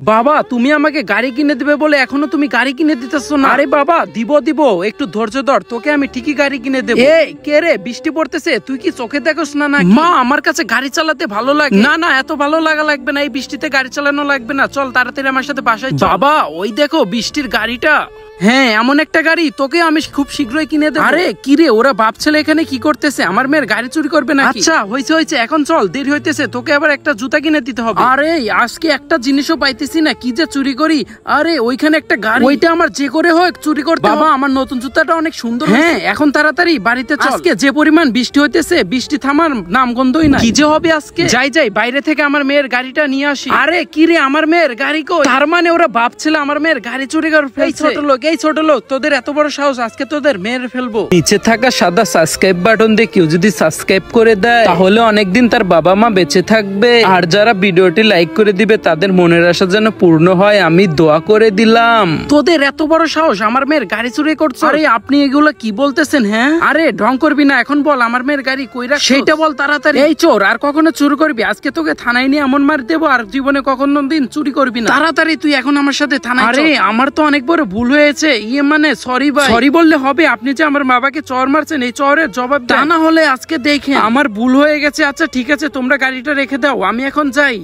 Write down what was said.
বাবা তুমি আমাকে গাড়ি কিনে দিবে বলে এখনো তুমি গাড়ি কিনে দিতেছো না? আরে বাবা দিব একটু ধৈর্য ধর, তোকে আমি ঠিকই গাড়ি কিনে দেবো। এই কে রে, বৃষ্টি পড়তেছে, তুই কি চোখে দেখোস না? না মা, আমার কাছে গাড়ি চালাতে ভালো লাগে। না না, এত ভালো লাগা লাগবে না, এই বৃষ্টিতে গাড়ি চালানো লাগবে না, চল তাড়াতাড়ি আমার সাথে বাসায়। বাবা ওই দেখো বৃষ্টির গাড়িটা। হ্যাঁ এমন একটা গাড়ি তোকে আমি খুব শীঘ্রই কিনে দেবো। আরে কি রে, ওরা বাপ ছেলে এখানে কি করতেছে? আমার মেয়ের গাড়ি চুরি করবে না? আচ্ছা হয়েছে এখন চল, দেরি হইতেছে, তোকে আবার একটা জুতা কিনে দিতে হবে। আরে আজকে একটা জিনিসও পাইতেছি না, কি যে চুরি করি। আরে ওইখানে একটা গাড়ি, ওইটা আমার যে করে হোক চুরি করতে। বাবা আমার নতুন জুতাটা অনেক সুন্দর। হ্যাঁ এখন তাড়াতাড়ি বাড়িতে চল, আজকে যে পরিমাণ বৃষ্টি হইতেছে, বৃষ্টি থামার নাম গন্ধই না। কি যে হবে আজকে, যাই বাইরে থেকে আমার মেয়ের গাড়িটা নিয়ে আসি। আরে কি রে, আমার মেয়ের গাড়ি কই? তার মানে ওরা বাপ ছেলে আমার মেয়ের গাড়ি চুরি করে ফেলছে। ছোট লোক তোদের এত বড় সাহস, আজকে তোদের মেরে ফেলবো। নিচে থাকা সাদা সাবস্ক্রাইব বাটন দিয়ে কেউ যদি সাবস্ক্রাইব করে দেয় তাহলে অনেকদিন তার বাবা মা বেঁচে থাকবে। আর যারা ভিডিওটি লাইক করে দিবে তাদের মনের আশা যেন পূর্ণ হয়, আমি দোয়া করে দিলাম। তোদের এত বড় সাহস আমার মেয়ের গাড়ি চুরি করছো? আরে আপনি এগুলো কি বলতেছেন? হ্যাঁ আরে ঢং করবি না, এখন বল আমার মেয়ের গাড়ি কই রাখছো সেটা বল তাড়াতাড়ি। এই চোর, আর কখনো চুরি করবি আজকে তোকে থানায় নিয়ে এমন মার দেবো, আর জীবনে কখনো দিন চুরি করবি না। তাড়াতাড়ি তুই এখন আমার সাথে থানায়। আরে আমার তো অনেক বড় ভুল হয়েছে, মানে সরি ভাই। সরি বললে হবে? আপনি যে আমার বাবাকে চর মারছেন এই চরের জবাব তা না হলে আজকে দেখেন আমার ভুল হয়ে গেছে। আচ্ছা ঠিক আছে, তোমরা গাড়িটা রেখে দাও, আমি এখন যাই।